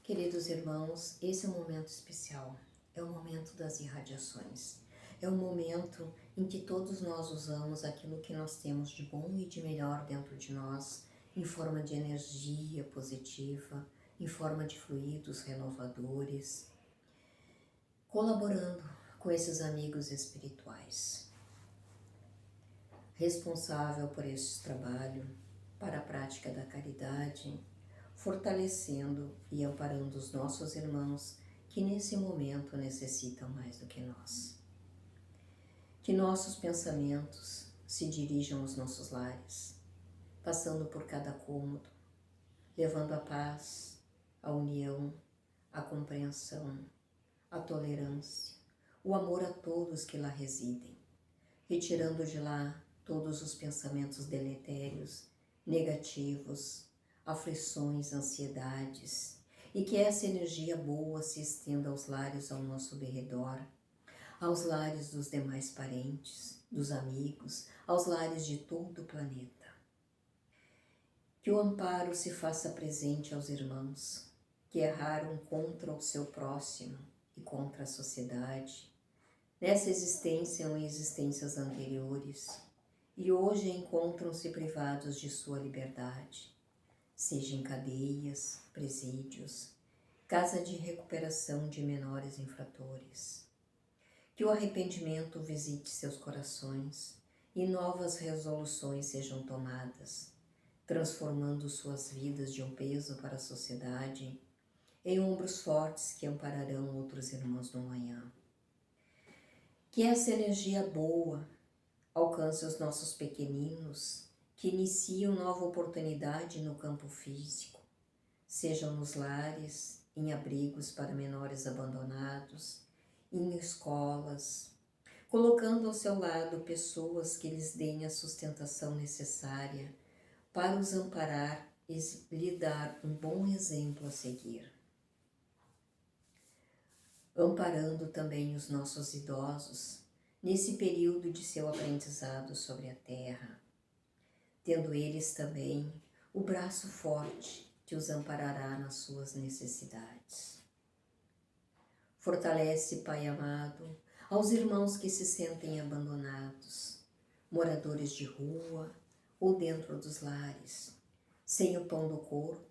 Queridos irmãos, esse é um momento especial, é o momento das irradiações. É o momento em que todos nós usamos aquilo que nós temos de bom e de melhor dentro de nós, em forma de energia positiva, em forma de fluidos renovadores, colaborando com esses amigos espirituais. Responsável por este trabalho para a prática da caridade, fortalecendo e amparando os nossos irmãos que nesse momento necessitam mais do que nós. Que nossos pensamentos se dirijam aos nossos lares, passando por cada cômodo, levando a paz, a união, a compreensão, a tolerância, o amor a todos que lá residem, retirando de lá todos os pensamentos deletérios, negativos, aflições, ansiedades, e que essa energia boa se estenda aos lares ao nosso derredor, aos lares dos demais parentes, dos amigos, aos lares de todo o planeta. Que o amparo se faça presente aos irmãos que erraram contra o seu próximo e contra a sociedade, nessa existência ou em existências anteriores, e hoje encontram-se privados de sua liberdade, seja em cadeias, presídios, casa de recuperação de menores infratores. Que o arrependimento visite seus corações e novas resoluções sejam tomadas, transformando suas vidas de um peso para a sociedade em ombros fortes que ampararão outros irmãos no amanhã. Que essa energia boa alcance os nossos pequeninos que iniciam nova oportunidade no campo físico, sejam nos lares, em abrigos para menores abandonados, em escolas, colocando ao seu lado pessoas que lhes deem a sustentação necessária para os amparar e lhe dar um bom exemplo a seguir. Amparando também os nossos idosos nesse período de seu aprendizado sobre a terra, tendo eles também o braço forte que os amparará nas suas necessidades. Fortalece, Pai amado, aos irmãos que se sentem abandonados, moradores de rua ou dentro dos lares, sem o pão do corpo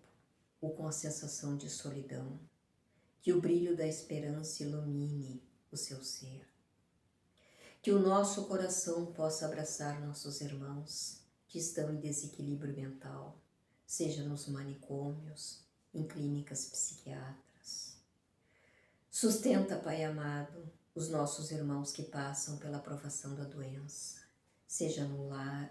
ou com a sensação de solidão. Que o brilho da esperança ilumine o seu ser. Que o nosso coração possa abraçar nossos irmãos que estão em desequilíbrio mental, seja nos manicômios, em clínicas psiquiátricas. Sustenta, Pai amado, os nossos irmãos que passam pela provação da doença, seja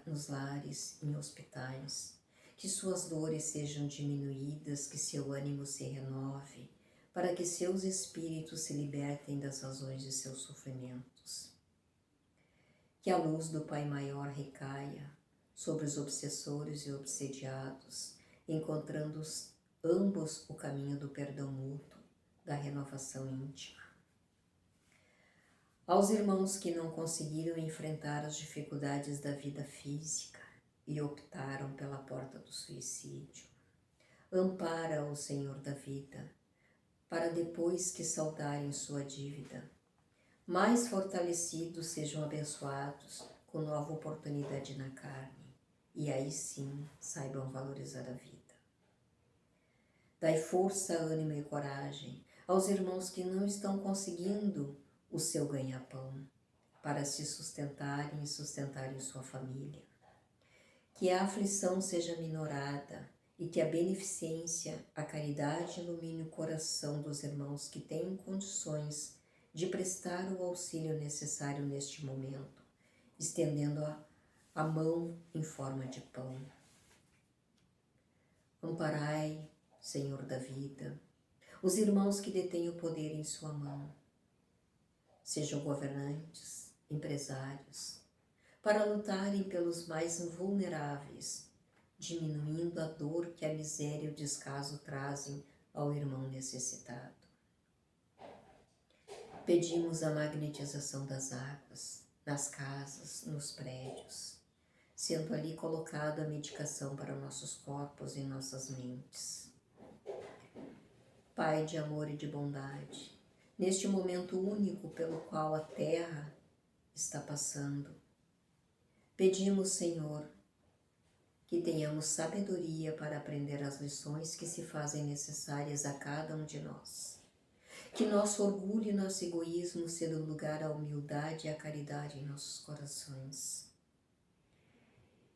nos lares, em hospitais, que suas dores sejam diminuídas, que seu ânimo se renove, para que seus espíritos se libertem das razões de seus sofrimentos. Que a luz do Pai Maior recaia sobre os obsessores e obsediados, encontrando ambos o caminho do perdão mútuo, da renovação íntima. Aos irmãos que não conseguiram enfrentar as dificuldades da vida física e optaram pela porta do suicídio, ampara o Senhor da vida, para depois que saldarem sua dívida, mais fortalecidos sejam abençoados com nova oportunidade na carne, e aí sim saibam valorizar a vida. Dai força, ânimo e coragem aos irmãos que não estão conseguindo o seu ganha-pão para se sustentarem e sustentarem sua família. Que a aflição seja minorada e que a beneficência, a caridade ilumine o coração dos irmãos que têm condições de prestar o auxílio necessário neste momento, estendendo a mão em forma de pão. Amparai, Senhor da vida, os irmãos que detêm o poder em sua mão, sejam governantes, empresários, para lutarem pelos mais vulneráveis, diminuindo a dor que a miséria e o descaso trazem ao irmão necessitado. Pedimos a magnetização das águas, nas casas, nos prédios, sendo ali colocada a medicação para nossos corpos e nossas mentes. Pai de amor e de bondade, neste momento único pelo qual a Terra está passando, pedimos, Senhor, que tenhamos sabedoria para aprender as lições que se fazem necessárias a cada um de nós. Que nosso orgulho e nosso egoísmo cedam lugar à humildade e à caridade em nossos corações.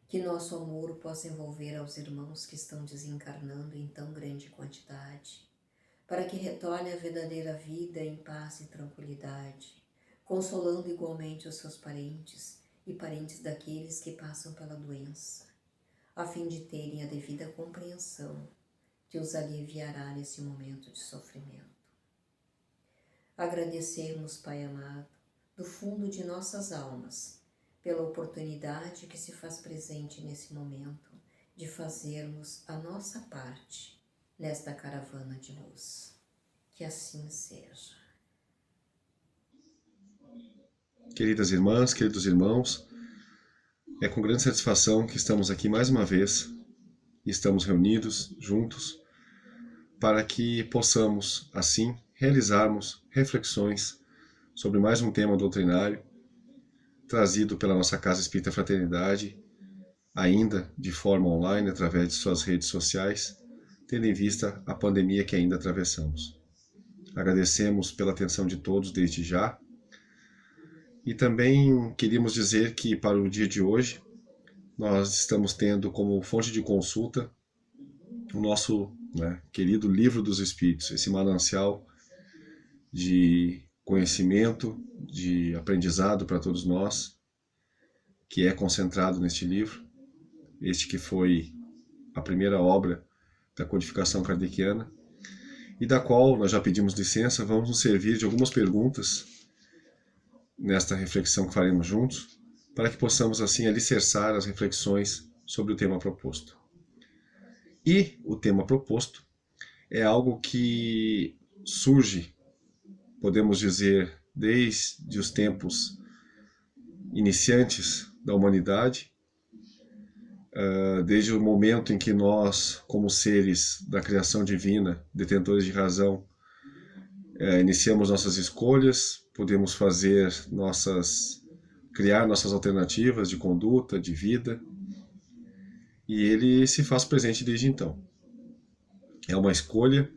Que nosso amor possa envolver aos irmãos que estão desencarnando em tão grande quantidade, para que retorne a verdadeira vida em paz e tranquilidade, consolando igualmente os seus parentes e parentes daqueles que passam pela doença, a fim de terem a devida compreensão que os aliviará nesse momento de sofrimento. Agradecemos, Pai amado, do fundo de nossas almas, pela oportunidade que se faz presente nesse momento de fazermos a nossa parte nesta caravana de luz. Que assim seja. Queridas irmãs, queridos irmãos, é com grande satisfação que estamos aqui mais uma vez e estamos reunidos juntos para que possamos, assim, realizarmos reflexões sobre mais um tema doutrinário trazido pela nossa Casa Espírita Fraternidade, ainda de forma online, através de suas redes sociais, tendo em vista a pandemia que ainda atravessamos. Agradecemos pela atenção de todos desde já. E também queríamos dizer que para o dia de hoje, nós estamos tendo como fonte de consulta o nosso querido Livro dos Espíritos, esse manancial de conhecimento, de aprendizado para todos nós, que é concentrado neste livro, este que foi a primeira obra da codificação kardeciana, e da qual nós já pedimos licença, vamos nos servir de algumas perguntas nesta reflexão que faremos juntos, para que possamos assim alicerçar as reflexões sobre o tema proposto. E o tema proposto é algo que surge, podemos dizer, desde os tempos iniciantes da humanidade, desde o momento em que nós, como seres da criação divina, detentores de razão, iniciamos nossas escolhas, podemos criar nossas alternativas de conduta, de vida, e ele se faz presente desde então. É uma escolha,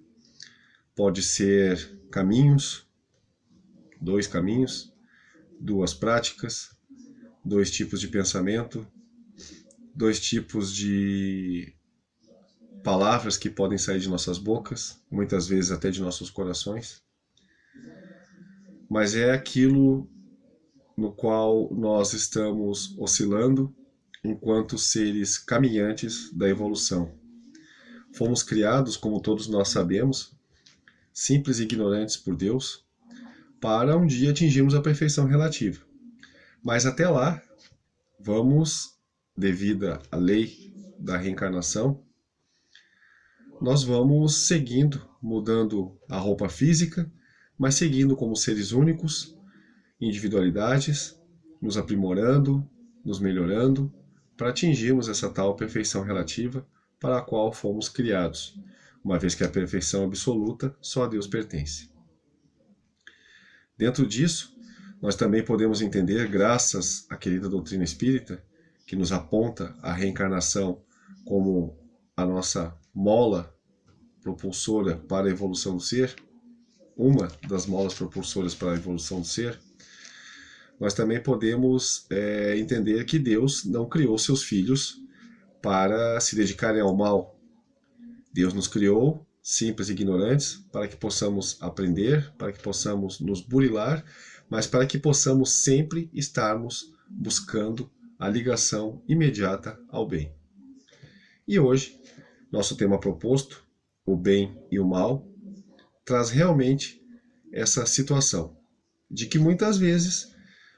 pode ser caminhos, 2 caminhos, 2 práticas, 2 tipos de pensamento, 2 tipos de palavras que podem sair de nossas bocas, muitas vezes até de nossos corações. Mas é aquilo no qual nós estamos oscilando enquanto seres caminhantes da evolução. Fomos criados, como todos nós sabemos, simples e ignorantes por Deus, para um dia atingirmos a perfeição relativa. Mas até lá, vamos, devido à lei da reencarnação, nós vamos seguindo, mudando a roupa física, mas seguindo como seres únicos, individualidades, nos aprimorando, nos melhorando, para atingirmos essa tal perfeição relativa para a qual fomos criados, uma vez que a perfeição absoluta só a Deus pertence. Dentro disso, nós também podemos entender, graças à querida doutrina espírita, que nos aponta a reencarnação como a nossa mola propulsora para a evolução do ser, uma das molas propulsoras para a evolução do ser, nós também podemos entender que Deus não criou seus filhos para se dedicarem ao mal. Deus nos criou simples e ignorantes para que possamos aprender, para que possamos nos burilar, mas para que possamos sempre estarmos buscando a ligação imediata ao bem. E hoje, nosso tema proposto, o bem e o mal, traz realmente essa situação de que muitas vezes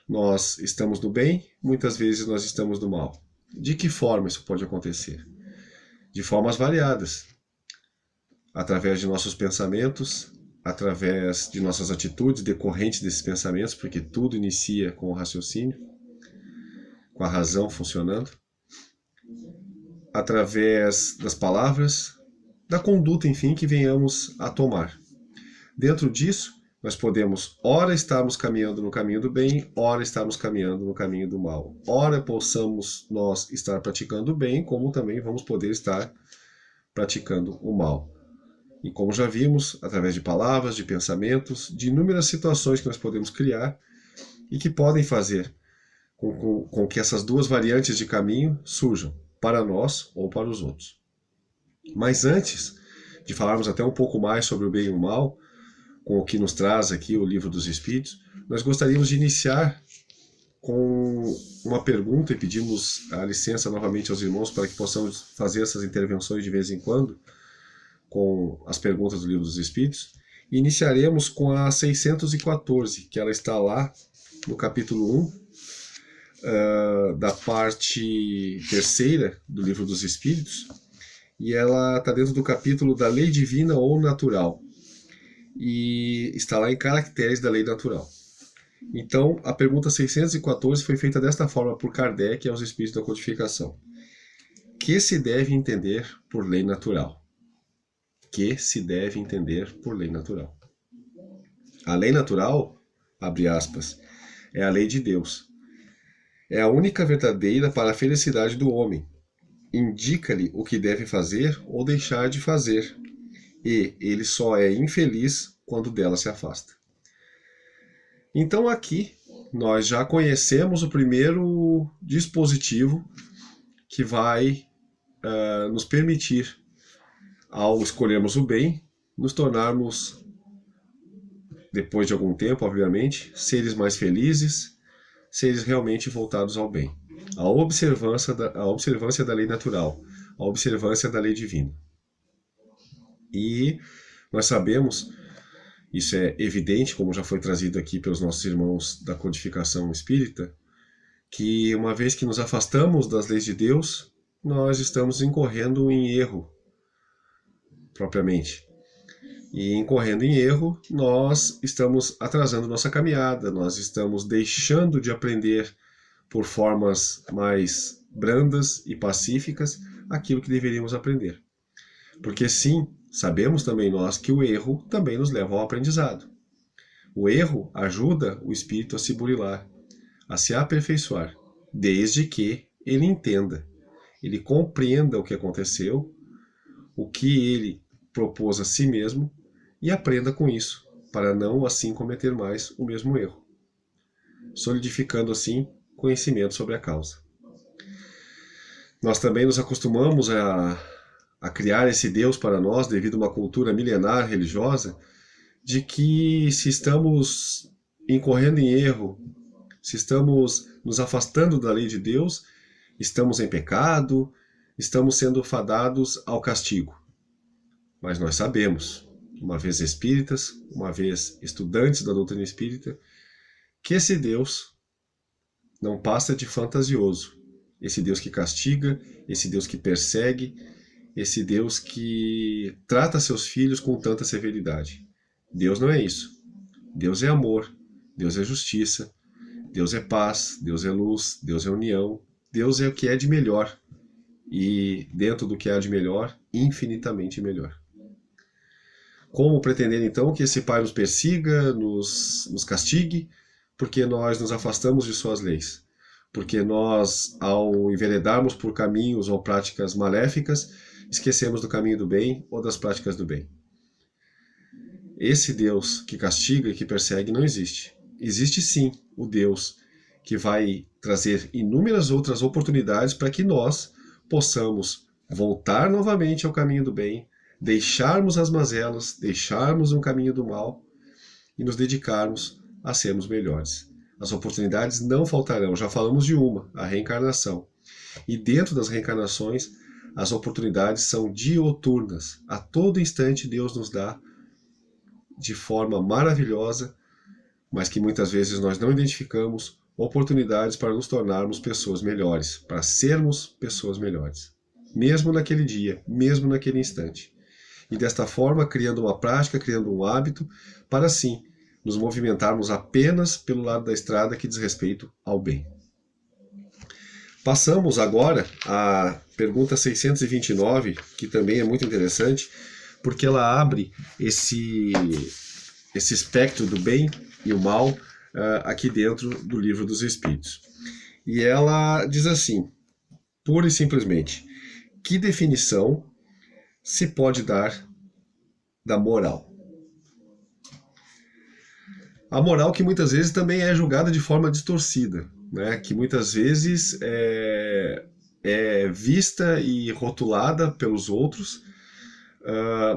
nós estamos do bem, muitas vezes nós estamos do mal. De que forma isso pode acontecer? De formas variadas. Através de nossos pensamentos, através de nossas atitudes decorrentes desses pensamentos, porque tudo inicia com o raciocínio, com a razão funcionando. Através das palavras, da conduta, enfim, que venhamos a tomar. Dentro disso, nós podemos, ora estarmos caminhando no caminho do bem, ora estarmos caminhando no caminho do mal. Ora possamos nós estar praticando o bem, como também vamos poder estar praticando o mal. E como já vimos, através de palavras, de pensamentos, de inúmeras situações que nós podemos criar e que podem fazer com que essas duas variantes de caminho surjam, para nós ou para os outros. Mas antes de falarmos até um pouco mais sobre o bem e o mal, com o que nos traz aqui o Livro dos Espíritos, nós gostaríamos de iniciar com uma pergunta e pedimos a licença novamente aos irmãos para que possamos fazer essas intervenções de vez em quando com as perguntas do Livro dos Espíritos. E iniciaremos com a 614, que ela está lá no capítulo 1, da parte 3ª do Livro dos Espíritos, e ela está dentro do capítulo da lei divina ou natural, e está lá em caracteres da lei natural. Então, a pergunta 614 foi feita desta forma por Kardec aos Espíritos da Codificação. Que se deve entender por lei natural? Que se deve entender por lei natural? A lei natural, abre aspas, é a lei de Deus. É a única verdadeira para a felicidade do homem. Indica-lhe o que deve fazer ou deixar de fazer, e ele só é infeliz quando dela se afasta. Então aqui nós já conhecemos o primeiro dispositivo que vai nos permitir, ao escolhermos o bem, nos tornarmos, depois de algum tempo, obviamente, seres mais felizes, seres realmente voltados ao bem. A observância da lei natural, a observância da lei divina. E nós sabemos, isso é evidente, como já foi trazido aqui pelos nossos irmãos da codificação espírita, que uma vez que nos afastamos das leis de Deus, nós estamos incorrendo em erro, propriamente. E incorrendo em erro, nós estamos atrasando nossa caminhada, nós estamos deixando de aprender por formas mais brandas e pacíficas aquilo que deveríamos aprender. Porque sim, sabemos também nós que o erro também nos leva ao aprendizado. O erro ajuda o espírito a se burilar, a se aperfeiçoar, desde que ele entenda, ele compreenda o que aconteceu, o que ele propôs a si mesmo, e aprenda com isso, para não assim cometer mais o mesmo erro, solidificando assim conhecimento sobre a causa. Nós também nos acostumamos a criar esse Deus para nós, devido a uma cultura milenar religiosa, de que se estamos incorrendo em erro, se estamos nos afastando da lei de Deus, estamos em pecado, estamos sendo fadados ao castigo. Mas nós sabemos, uma vez espíritas, uma vez estudantes da doutrina espírita, que esse Deus não passa de fantasioso. Esse Deus que castiga, esse Deus que persegue, esse Deus que trata seus filhos com tanta severidade. Deus não é isso. Deus é amor, Deus é justiça, Deus é paz, Deus é luz, Deus é união, Deus é o que é de melhor. E dentro do que há de melhor, infinitamente melhor. Como pretender então que esse Pai nos persiga, nos castigue, porque nós nos afastamos de suas leis? Porque nós, ao enveredarmos por caminhos ou práticas maléficas, esquecemos do caminho do bem ou das práticas do bem. Esse Deus que castiga e que persegue não existe. Existe sim o Deus que vai trazer inúmeras outras oportunidades para que nós possamos voltar novamente ao caminho do bem, deixarmos as mazelas, deixarmos o caminho do mal e nos dedicarmos a sermos melhores. As oportunidades não faltarão, já falamos de uma, a reencarnação. E dentro das reencarnações, as oportunidades são dioturnas. A todo instante Deus nos dá de forma maravilhosa, mas que muitas vezes nós não identificamos, oportunidades para nos tornarmos pessoas melhores, para sermos pessoas melhores. Mesmo naquele dia, mesmo naquele instante. E desta forma, criando uma prática, criando um hábito, para assim nos movimentarmos apenas pelo lado da estrada que diz respeito ao bem. Passamos agora à pergunta 629, que também é muito interessante, porque ela abre esse espectro do bem e o mal aqui dentro do Livro dos Espíritos. E ela diz assim, pura e simplesmente, que definição se pode dar da moral? A moral que muitas vezes também é julgada de forma distorcida, né? Que muitas vezes é vista e rotulada pelos outros,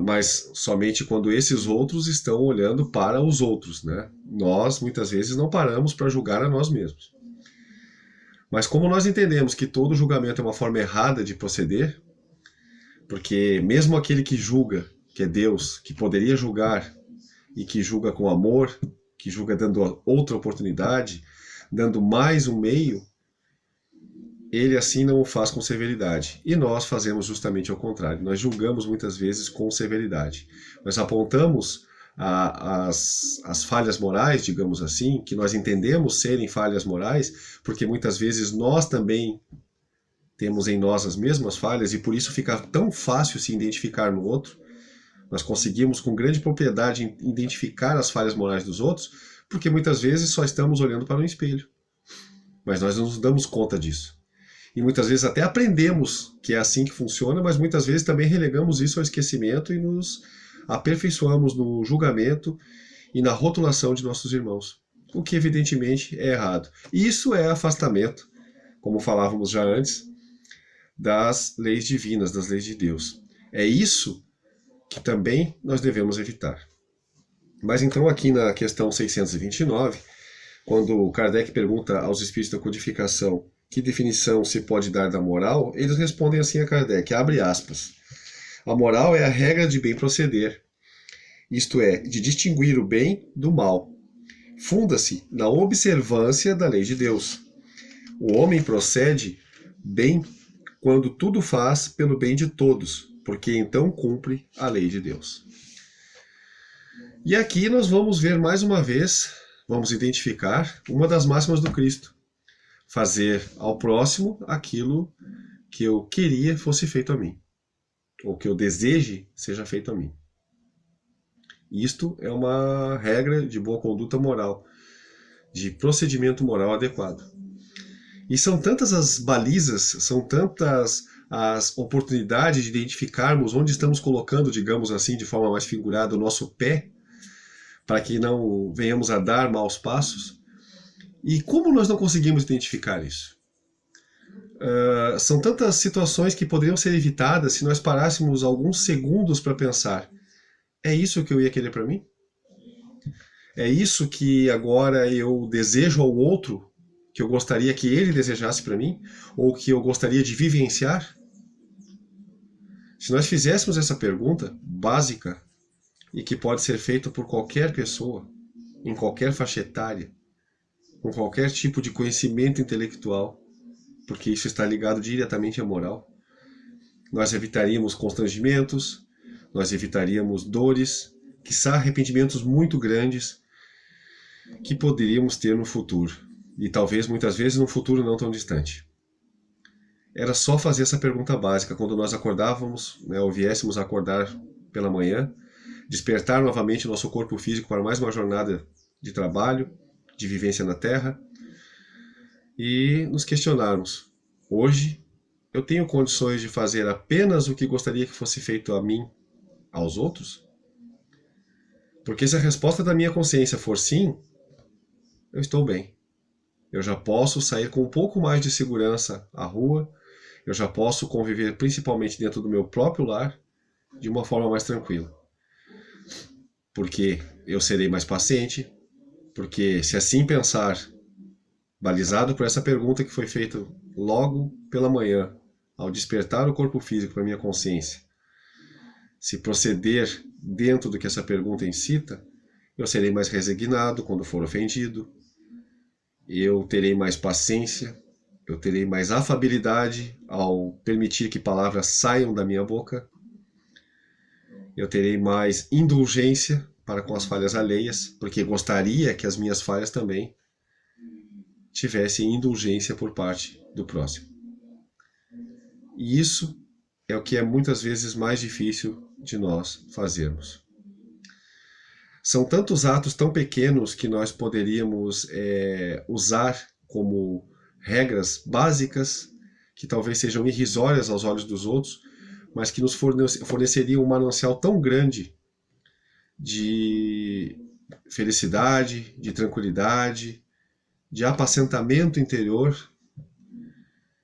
mas somente quando esses outros estão olhando para os outros, né? Nós muitas vezes não paramos para julgar a nós mesmos. Mas como nós entendemos que todo julgamento é uma forma errada de proceder, porque mesmo aquele que julga, que é Deus, que poderia julgar e que julga com amor, que julga dando outra oportunidade, dando mais um meio, ele assim não o faz com severidade. E nós fazemos justamente ao contrário. Nós julgamos muitas vezes com severidade. Nós apontamos as falhas morais, digamos assim, que nós entendemos serem falhas morais, porque muitas vezes nós também temos em nós as mesmas falhas e por isso fica tão fácil se identificar no outro. Nós conseguimos com grande propriedade identificar as falhas morais dos outros, porque muitas vezes só estamos olhando para um espelho. Mas nós não nos damos conta disso. E muitas vezes até aprendemos que é assim que funciona, mas muitas vezes também relegamos isso ao esquecimento e nos aperfeiçoamos no julgamento e na rotulação de nossos irmãos. O que evidentemente é errado. E isso é afastamento, como falávamos já antes, das leis divinas, das leis de Deus. É isso que também nós devemos evitar. Mas então aqui na questão 629, quando Kardec pergunta aos espíritos da codificação que definição se pode dar da moral, eles respondem assim a Kardec, abre aspas, a moral é a regra de bem proceder, isto é, de distinguir o bem do mal. Funda-se na observância da lei de Deus. O homem procede bem quando tudo faz pelo bem de todos, porque então cumpre a lei de Deus. E aqui nós vamos ver mais uma vez, vamos identificar uma das máximas do Cristo. Fazer ao próximo aquilo que eu queria fosse feito a mim, ou que eu deseje seja feito a mim. Isto é uma regra de boa conduta moral, de procedimento moral adequado. E são tantas as balizas, são tantas as oportunidades de identificarmos onde estamos colocando, digamos assim, de forma mais figurada, o nosso pé, para que não venhamos a dar maus passos. E como nós não conseguimos identificar isso? São tantas situações que poderiam ser evitadas se nós parássemos alguns segundos para pensar: é isso que eu ia querer para mim? É isso que agora eu desejo ao outro, que eu gostaria que ele desejasse para mim? Ou que eu gostaria de vivenciar? Se nós fizéssemos essa pergunta básica, e que pode ser feita por qualquer pessoa, em qualquer faixa etária, com qualquer tipo de conhecimento intelectual, porque isso está ligado diretamente à moral, nós evitaríamos constrangimentos, nós evitaríamos dores, quiçá arrependimentos muito grandes que poderíamos ter no futuro, e talvez muitas vezes num futuro não tão distante. Era só fazer essa pergunta básica quando nós acordávamos, né, ou viéssemos a acordar pela manhã, despertar novamente o nosso corpo físico para mais uma jornada de trabalho, de vivência na Terra, e nos questionarmos: hoje eu tenho condições de fazer apenas o que gostaria que fosse feito a mim, aos outros? Porque se a resposta da minha consciência for sim, eu estou bem. Eu já posso sair com um pouco mais de segurança à rua, eu já posso conviver principalmente dentro do meu próprio lar de uma forma mais tranquila. Porque eu serei mais paciente, porque se assim pensar, balizado por essa pergunta que foi feita logo pela manhã, ao despertar o corpo físico para minha consciência, se proceder dentro do que essa pergunta incita, eu serei mais resignado quando for ofendido, eu terei mais paciência, eu terei mais afabilidade ao permitir que palavras saiam da minha boca, eu terei mais indulgência para com as falhas alheias, porque gostaria que as minhas falhas também tivessem indulgência por parte do próximo. E isso é o que é muitas vezes mais difícil de nós fazermos. São tantos atos tão pequenos que nós poderíamos usar como regras básicas, que talvez sejam irrisórias aos olhos dos outros, mas que nos forneceriam um manancial tão grande de felicidade, de tranquilidade, de apacentamento interior,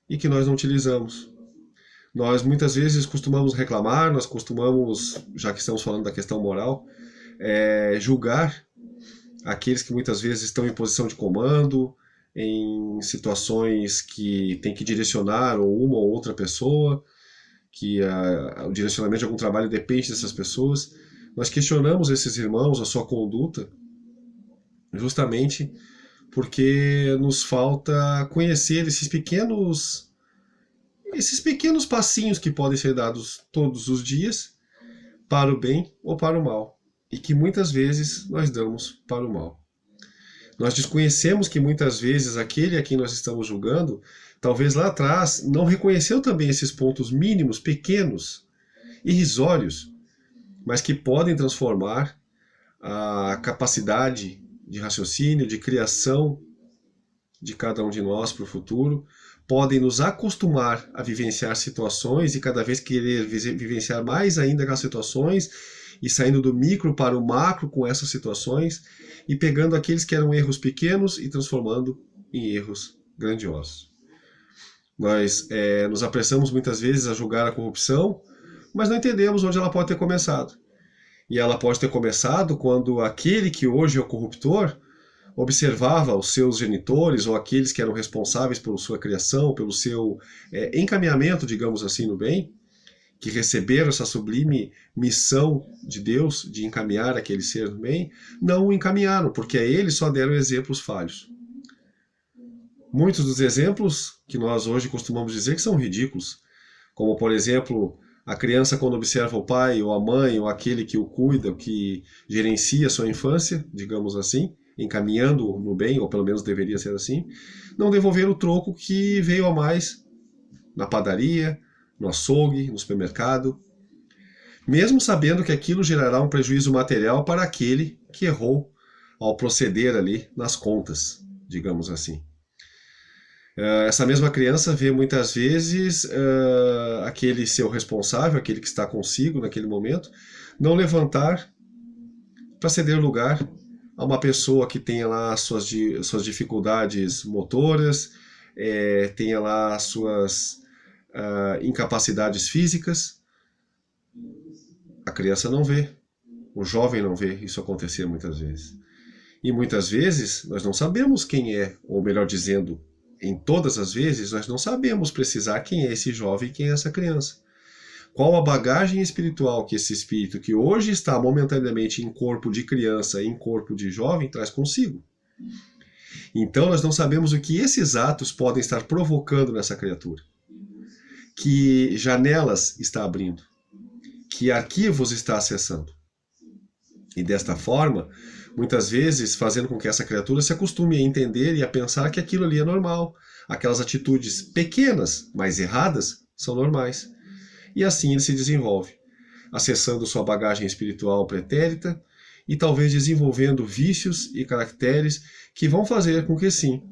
e que nós não utilizamos. Nós muitas vezes costumamos reclamar, nós costumamos, já que estamos falando da questão moral, julgar aqueles que muitas vezes estão em posição de comando, em situações que tem que direcionar ou uma ou outra pessoa, que o direcionamento de algum trabalho depende dessas pessoas. Nós questionamos esses irmãos, a sua conduta, justamente porque nos falta conhecer esses pequenos passinhos que podem ser dados todos os dias para o bem ou para o mal, e que muitas vezes nós damos para o mal. Nós desconhecemos que muitas vezes aquele a quem nós estamos julgando, talvez lá atrás, não reconheceu também esses pontos mínimos, pequenos, irrisórios, mas que podem transformar a capacidade de raciocínio, de criação de cada um de nós para o futuro, podem nos acostumar a vivenciar situações e cada vez querer vivenciar mais ainda aquelas situações e saindo do micro para o macro com essas situações e pegando aqueles que eram erros pequenos e transformando em erros grandiosos. Nós nos apressamos muitas vezes a julgar a corrupção, mas não entendemos onde ela pode ter começado. E ela pode ter começado quando aquele que hoje é o corruptor observava os seus genitores ou aqueles que eram responsáveis pela sua criação, pelo seu encaminhamento, digamos assim, no bem, que receberam essa sublime missão de Deus de encaminhar aquele ser no bem, não o encaminharam, porque a ele só deram exemplos falhos. Muitos dos exemplos que nós hoje costumamos dizer que são ridículos, como por exemplo, a criança quando observa o pai ou a mãe ou aquele que o cuida, que gerencia a sua infância, digamos assim, encaminhando no bem, ou pelo menos deveria ser assim, não devolver o troco que veio a mais na padaria, no açougue, no supermercado, mesmo sabendo que aquilo gerará um prejuízo material para aquele que errou ao proceder ali nas contas, digamos assim. Essa mesma criança vê muitas vezes aquele seu responsável, aquele que está consigo naquele momento, não levantar para ceder lugar a uma pessoa que tenha lá suas dificuldades motoras, tenha lá suas incapacidades físicas. A criança não vê, o jovem não vê isso acontecer muitas vezes. E muitas vezes nós não sabemos quem é, ou melhor dizendo, em todas as vezes nós não sabemos precisar quem é esse jovem e quem é essa criança. Qual a bagagem espiritual que esse espírito, que hoje está momentaneamente em corpo de criança e em corpo de jovem, traz consigo. Então nós não sabemos o que esses atos podem estar provocando nessa criatura. Que janelas está abrindo. Que arquivos está acessando. E desta forma, muitas vezes fazendo com que essa criatura se acostume a entender e a pensar que aquilo ali é normal. Aquelas atitudes pequenas, mas erradas, são normais. E assim ele se desenvolve, acessando sua bagagem espiritual pretérita e talvez desenvolvendo vícios e caracteres que vão fazer com que sim,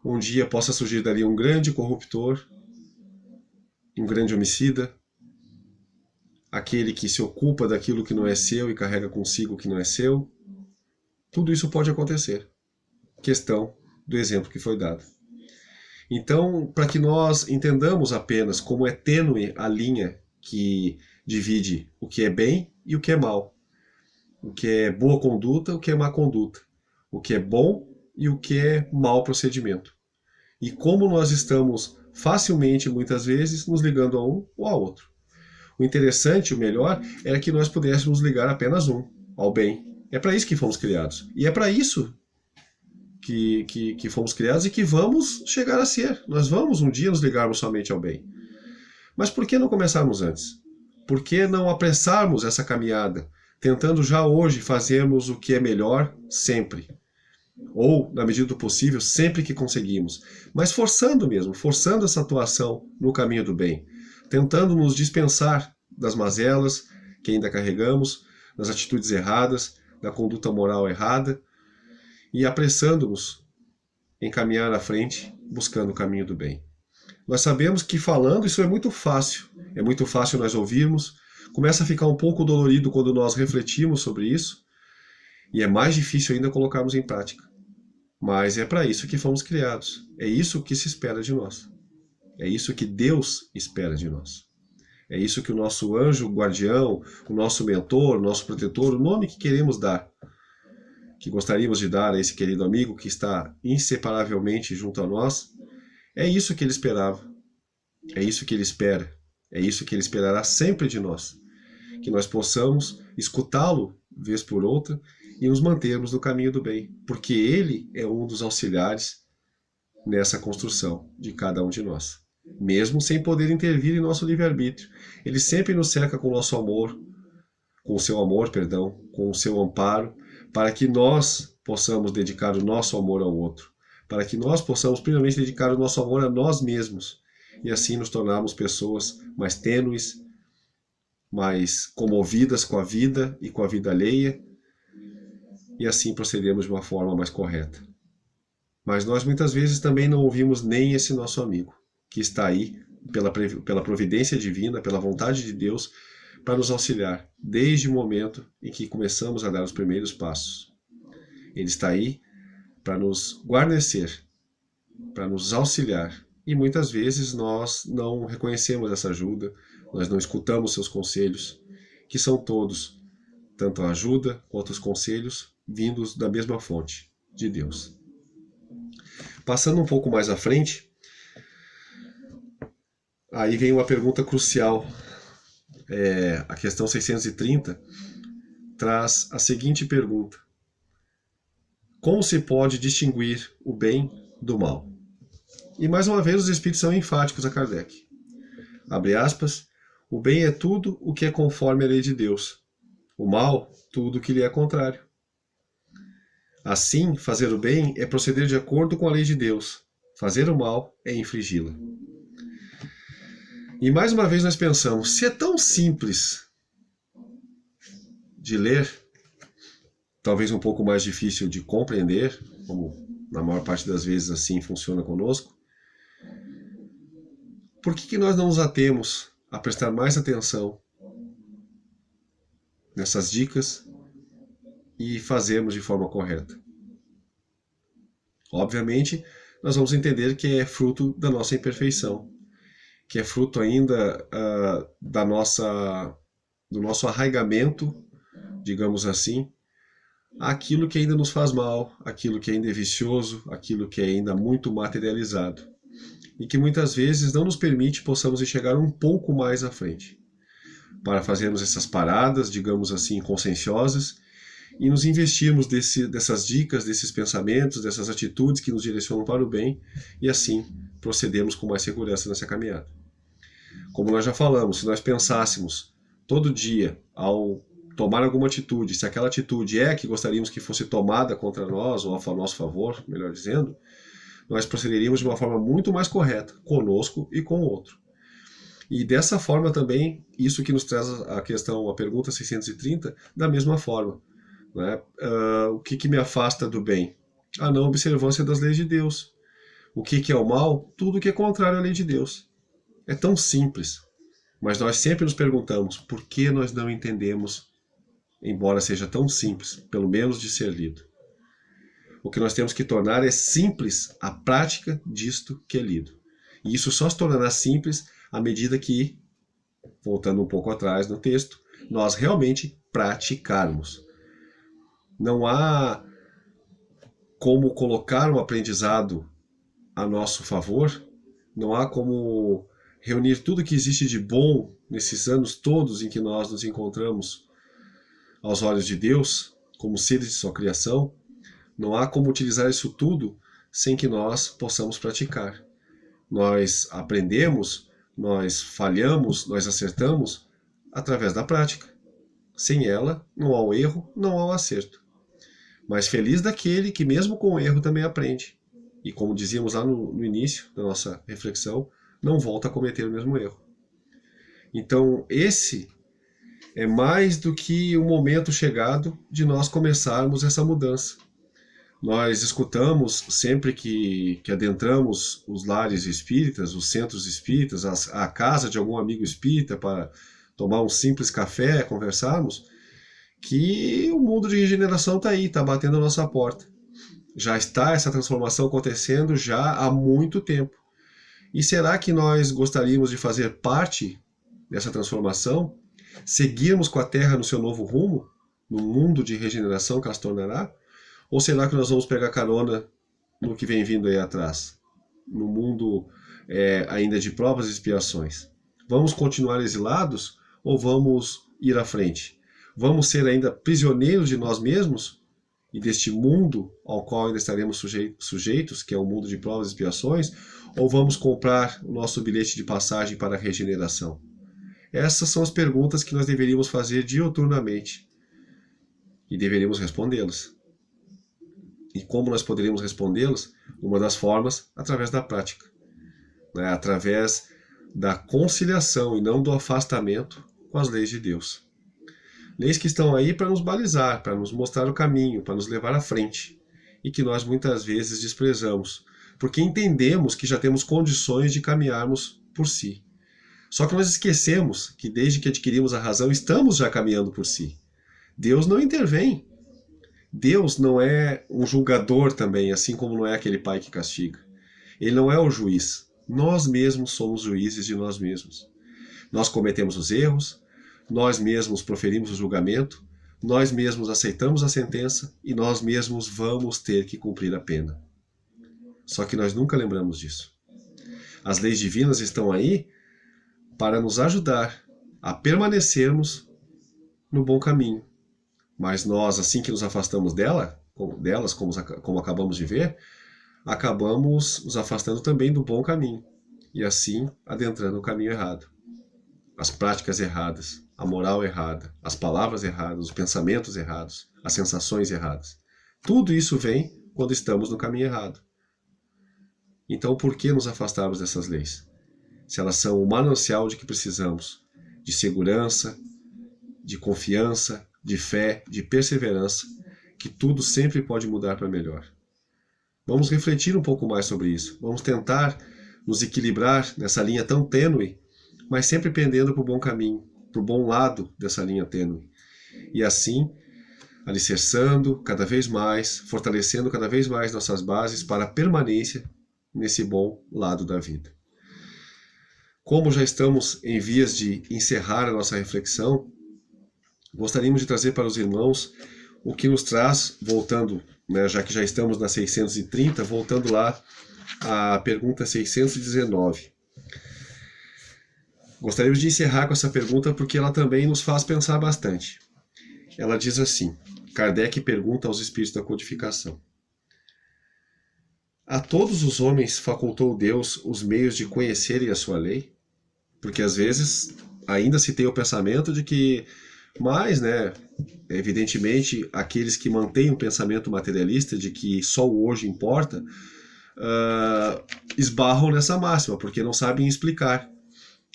um dia possa surgir dali um grande corruptor, um grande homicida, aquele que se ocupa daquilo que não é seu e carrega consigo o que não é seu. Tudo isso pode acontecer. Questão do exemplo que foi dado. Então, para que nós entendamos apenas como é tênue a linha que divide o que é bem e o que é mal, o que é boa conduta, o que é má conduta, o que é bom e o que é mau procedimento. E como nós estamos facilmente, muitas vezes, nos ligando a um ou a outro. O interessante, o melhor, era que nós pudéssemos ligar apenas um, ao bem. É para isso que fomos criados. E é para isso que fomos criados e que vamos chegar a ser. Nós vamos um dia nos ligarmos somente ao bem. Mas por que não começarmos antes? Por que não apressarmos essa caminhada, tentando já hoje fazermos o que é melhor sempre? Ou, na medida do possível, sempre que conseguimos. Mas forçando mesmo, forçando essa atuação no caminho do bem. Tentando nos dispensar das mazelas que ainda carregamos, das atitudes erradas, da conduta moral errada e apressando-nos em caminhar à frente, buscando o caminho do bem. Nós sabemos que falando isso é muito fácil nós ouvirmos, começa a ficar um pouco dolorido quando nós refletimos sobre isso, e é mais difícil ainda colocarmos em prática. Mas é para isso que fomos criados, é isso que se espera de nós, é isso que Deus espera de nós. É isso que o nosso anjo guardião, o nosso mentor, o nosso protetor, o nome que queremos dar, que gostaríamos de dar a esse querido amigo que está inseparavelmente junto a nós, é isso que ele esperava, é isso que ele espera, é isso que ele esperará sempre de nós, que nós possamos escutá-lo vez por outra e nos mantermos no caminho do bem, porque ele é um dos auxiliares nessa construção de cada um de nós, mesmo sem poder intervir em nosso livre-arbítrio. Ele sempre nos cerca com o nosso amor, com o seu amor, perdão, com o seu amparo, para que nós possamos dedicar o nosso amor ao outro, para que nós possamos primeiramente dedicar o nosso amor a nós mesmos, e assim nos tornarmos pessoas mais tênues, mais comovidas com a vida e com a vida alheia, e assim procedemos de uma forma mais correta. Mas nós muitas vezes também não ouvimos nem esse nosso amigo, que está aí pela providência divina, pela vontade de Deus, para nos auxiliar, desde o momento em que começamos a dar os primeiros passos. Ele está aí para nos guarnecer, para nos auxiliar, e muitas vezes nós não reconhecemos essa ajuda, nós não escutamos seus conselhos, que são todos, tanto a ajuda quanto os conselhos, vindos da mesma fonte, de Deus. Passando um pouco mais à frente, aí vem uma pergunta crucial. A questão 630 traz a seguinte pergunta: como se pode distinguir o bem do mal? E mais uma vez os espíritos são enfáticos a Kardec. Abre aspas, o bem é tudo o que é conforme a lei de Deus, o mal, tudo o que lhe é contrário. Assim, fazer o bem é proceder de acordo com a lei de Deus, fazer o mal é infligi-la. E mais uma vez nós pensamos, se é tão simples de ler, talvez um pouco mais difícil de compreender, como na maior parte das vezes assim funciona conosco, por que nós não nos atemos a prestar mais atenção nessas dicas e fazermos de forma correta? Obviamente, nós vamos entender que é fruto da nossa imperfeição, que é fruto ainda do nosso arraigamento, digamos assim, aquilo que ainda nos faz mal, aquilo que ainda é vicioso, aquilo que é ainda muito materializado, e que muitas vezes não nos permite possamos enxergar um pouco mais à frente, para fazermos essas paradas, digamos assim, conscienciosas, e nos investirmos dessas dicas, desses pensamentos, dessas atitudes que nos direcionam para o bem, e assim procedemos com mais segurança nessa caminhada. Como nós já falamos, se nós pensássemos todo dia, ao tomar alguma atitude, se aquela atitude é a que gostaríamos que fosse tomada contra nós, ou a nosso favor, melhor dizendo, nós procederíamos de uma forma muito mais correta, conosco e com o outro. E dessa forma também, isso que nos traz a questão, a pergunta 630, da mesma forma. Né? O que me afasta do bem? A não observância das leis de Deus. O que é o mal? Tudo que é contrário à lei de Deus. É tão simples, mas nós sempre nos perguntamos por que nós não entendemos, embora seja tão simples, pelo menos de ser lido. O que nós temos que tornar é simples a prática disto que é lido. E isso só se tornará simples à medida que, voltando um pouco atrás no texto, nós realmente praticarmos. Não há como colocar um aprendizado a nosso favor, não há como reunir tudo que existe de bom nesses anos todos em que nós nos encontramos aos olhos de Deus, como seres de sua criação, não há como utilizar isso tudo sem que nós possamos praticar. Nós aprendemos, nós falhamos, nós acertamos através da prática. Sem ela, não há o erro, não há o acerto. Mas feliz daquele que mesmo com o erro também aprende. E como dizíamos lá no início da nossa reflexão, não volta a cometer o mesmo erro. Então esse é mais do que o momento chegado de nós começarmos essa mudança. Nós escutamos sempre que adentramos os lares espíritas, os centros espíritas, a casa de algum amigo espírita para tomar um simples café, conversarmos, que o mundo de regeneração está aí, está batendo a nossa porta. Já está essa transformação acontecendo já há muito tempo. E será que nós gostaríamos de fazer parte dessa transformação? Seguirmos com a Terra no seu novo rumo? No mundo de regeneração que ela se tornará? Ou será que nós vamos pegar carona no que vem vindo aí atrás? No mundo ainda de provas e expiações? Vamos continuar exilados ou vamos ir à frente? Vamos ser ainda prisioneiros de nós mesmos e deste mundo ao qual ainda estaremos sujeitos, que é o mundo de provas e expiações, ou vamos comprar o nosso bilhete de passagem para a regeneração? Essas são as perguntas que nós deveríamos fazer diuturnamente e deveríamos respondê-las. E como nós poderíamos respondê-las? Uma das formas, através da prática, né? Através da conciliação e não do afastamento com as leis de Deus. Leis que estão aí para nos balizar, para nos mostrar o caminho, para nos levar à frente, e que nós muitas vezes desprezamos, porque entendemos que já temos condições de caminharmos por si. Só que nós esquecemos que desde que adquirimos a razão, estamos já caminhando por si. Deus não intervém. Deus não é um julgador também, assim como não é aquele pai que castiga. Ele não é o juiz. Nós mesmos somos juízes de nós mesmos. Nós cometemos os erros, nós mesmos proferimos o julgamento, nós mesmos aceitamos a sentença e nós mesmos vamos ter que cumprir a pena. Só que nós nunca lembramos disso. As leis divinas estão aí para nos ajudar a permanecermos no bom caminho. Mas nós, assim que nos afastamos delas, como acabamos de ver, acabamos nos afastando também do bom caminho. E assim adentrando o caminho errado. As práticas erradas, a moral errada, as palavras erradas, os pensamentos errados, as sensações erradas. Tudo isso vem quando estamos no caminho errado. Então, por que nos afastarmos dessas leis? Se elas são o manancial de que precisamos, de segurança, de confiança, de fé, de perseverança, que tudo sempre pode mudar para melhor. Vamos refletir um pouco mais sobre isso. Vamos tentar nos equilibrar nessa linha tão tênue, mas sempre pendendo para o bom caminho, para o bom lado dessa linha tênue. E assim, alicerçando cada vez mais, fortalecendo cada vez mais nossas bases para a permanência nesse bom lado da vida. Como já estamos em vias de encerrar a nossa reflexão, gostaríamos de trazer para os irmãos o que nos traz, voltando, né, já que já estamos na 630, voltando lá à pergunta 619. Gostaríamos de encerrar com essa pergunta porque ela também nos faz pensar bastante. Ela diz assim, Kardec pergunta aos espíritos da codificação: a todos os homens facultou Deus os meios de conhecerem a sua lei? Porque às vezes ainda se tem o pensamento de que, mas, né, evidentemente, aqueles que mantêm um pensamento materialista de que só o hoje importa, esbarram nessa máxima, porque não sabem explicar,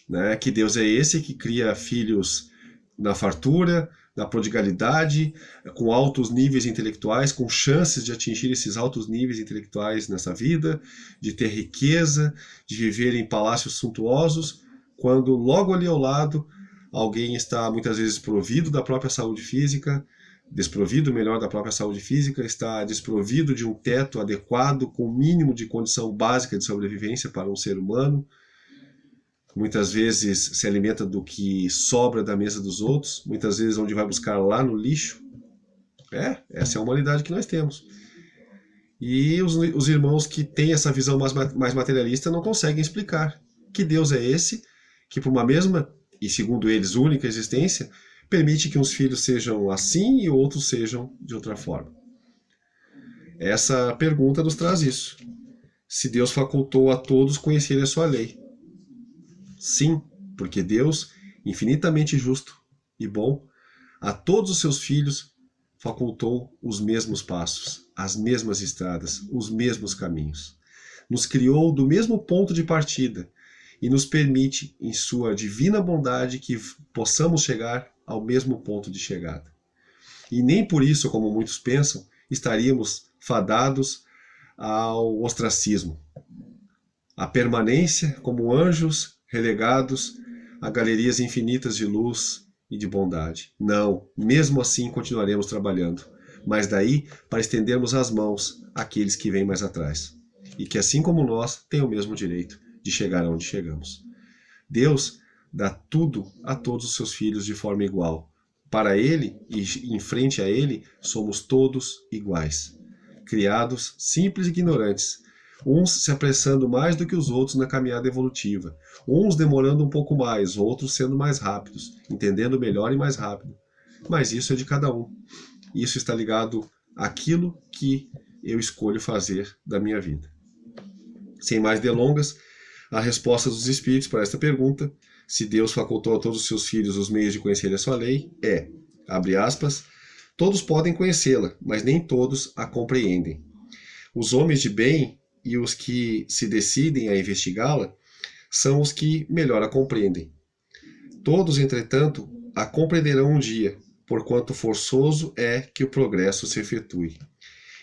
né, que Deus é esse que cria filhos na fartura, na prodigalidade, com altos níveis intelectuais, com chances de atingir esses altos níveis intelectuais nessa vida, de ter riqueza, de viver em palácios suntuosos, quando logo ali ao lado alguém está muitas vezes desprovido da própria saúde física, desprovido, melhor, da própria saúde física, está desprovido de um teto adequado, com o mínimo de condição básica de sobrevivência para um ser humano, muitas vezes se alimenta do que sobra da mesa dos outros, muitas vezes onde vai buscar lá no lixo. Essa é a humanidade que nós temos. E os irmãos que têm essa visão mais materialista não conseguem explicar que Deus é esse, que por uma mesma, e segundo eles, única existência, permite que uns filhos sejam assim e outros sejam de outra forma. Essa pergunta nos traz isso. Se Deus facultou a todos conhecerem a sua lei. Sim, porque Deus, infinitamente justo e bom, a todos os seus filhos facultou os mesmos passos, as mesmas estradas, os mesmos caminhos. Nos criou do mesmo ponto de partida e nos permite, em sua divina bondade, que possamos chegar ao mesmo ponto de chegada. E nem por isso, como muitos pensam, estaríamos fadados ao ostracismo. A permanência como anjos relegados a galerias infinitas de luz e de bondade. Não, mesmo assim continuaremos trabalhando, mas daí para estendermos as mãos àqueles que vêm mais atrás, e que assim como nós têm o mesmo direito de chegar aonde chegamos. Deus dá tudo a todos os seus filhos de forma igual. Para Ele e em frente a Ele somos todos iguais, criados simples e ignorantes, uns se apressando mais do que os outros na caminhada evolutiva, uns demorando um pouco mais, outros sendo mais rápidos, entendendo melhor e mais rápido. Mas isso é de cada um. Isso está ligado àquilo que eu escolho fazer da minha vida. Sem mais delongas, a resposta dos Espíritos para esta pergunta, se Deus facultou a todos os seus filhos os meios de conhecer a sua lei, é, abre aspas, todos podem conhecê-la, mas nem todos a compreendem. Os homens de bem e os que se decidem a investigá-la são os que melhor a compreendem. Todos, entretanto, a compreenderão um dia, porquanto forçoso é que o progresso se efetue.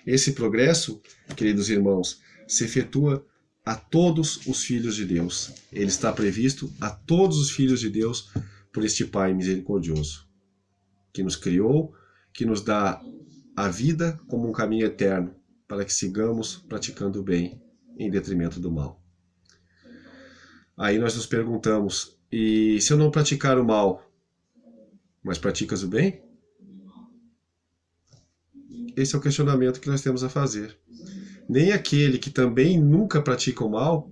Esse progresso, queridos irmãos, se efetua a todos os filhos de Deus. Ele está previsto a todos os filhos de Deus por este Pai misericordioso, que nos criou, que nos dá a vida como um caminho eterno, para que sigamos praticando o bem em detrimento do mal. Aí nós nos perguntamos, e se eu não praticar o mal, mas praticas o bem? Esse é o questionamento que nós temos a fazer. Nem aquele que também nunca pratica o mal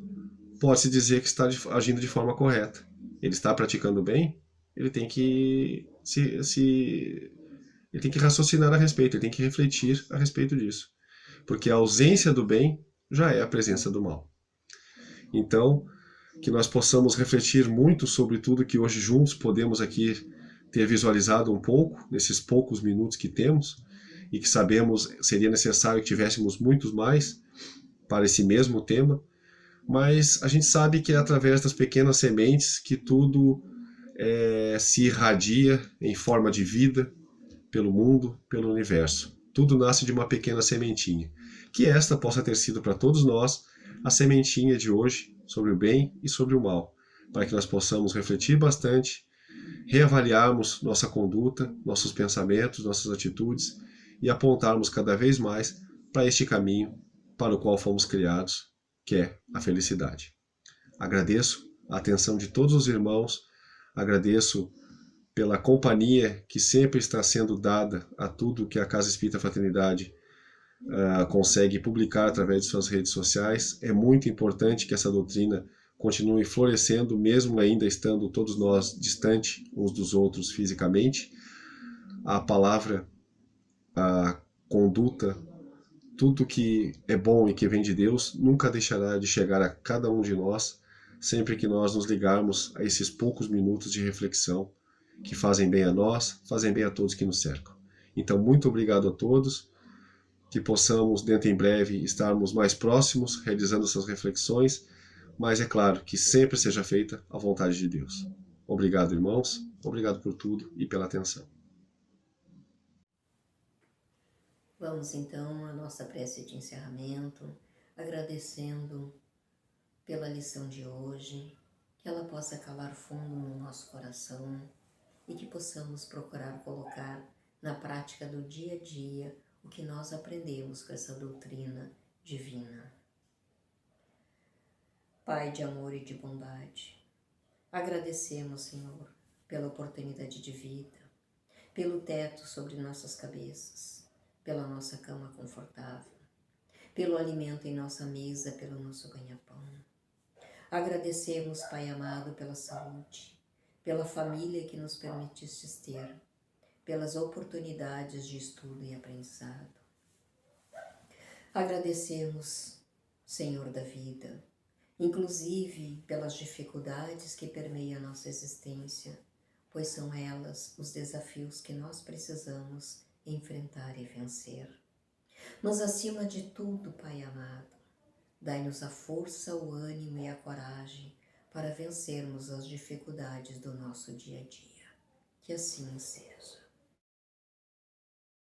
pode se dizer que está agindo de forma correta. Ele está praticando o bem, ele tem que ele tem que raciocinar a respeito, ele tem que refletir a respeito disso. Porque a ausência do bem já é a presença do mal. Então, que nós possamos refletir muito sobre tudo que hoje juntos podemos aqui ter visualizado um pouco, nesses poucos minutos que temos, e que sabemos seria necessário que tivéssemos muitos mais para esse mesmo tema, mas a gente sabe que é através das pequenas sementes que tudo se irradia em forma de vida pelo mundo, pelo universo. Tudo nasce de uma pequena sementinha. Que esta possa ter sido para todos nós a sementinha de hoje sobre o bem e sobre o mal, para que nós possamos refletir bastante, reavaliarmos nossa conduta, nossos pensamentos, nossas atitudes e apontarmos cada vez mais para este caminho para o qual fomos criados, que é a felicidade. Agradeço a atenção de todos os irmãos, agradeço pela companhia que sempre está sendo dada a tudo que a Casa Espírita Fraternidade consegue publicar através de suas redes sociais. É muito importante que essa doutrina continue florescendo, mesmo ainda estando todos nós distantes uns dos outros fisicamente. A palavra, a conduta, tudo que é bom e que vem de Deus nunca deixará de chegar a cada um de nós, sempre que nós nos ligarmos a esses poucos minutos de reflexão que fazem bem a nós, fazem bem a todos que nos cercam. Então, muito obrigado a todos, que possamos, dentro em breve, estarmos mais próximos, realizando essas reflexões, mas é claro que sempre seja feita a vontade de Deus. Obrigado, irmãos, obrigado por tudo e pela atenção. Vamos então à nossa prece de encerramento, agradecendo pela lição de hoje, que ela possa calar fundo no nosso coração e que possamos procurar colocar na prática do dia a dia o que nós aprendemos com essa doutrina divina. Pai de amor e de bondade, agradecemos, Senhor, pela oportunidade de vida, pelo teto sobre nossas cabeças, pela nossa cama confortável, pelo alimento em nossa mesa, pelo nosso ganha-pão. Agradecemos, Pai amado, pela saúde, pela família que nos permitistes ter, pelas oportunidades de estudo e aprendizado. Agradecemos, Senhor da vida, inclusive pelas dificuldades que permeiam a nossa existência, pois são elas os desafios que nós precisamos enfrentar e vencer. Mas acima de tudo, Pai amado, dai-nos a força, o ânimo e a coragem para vencermos as dificuldades do nosso dia a dia. Que assim seja.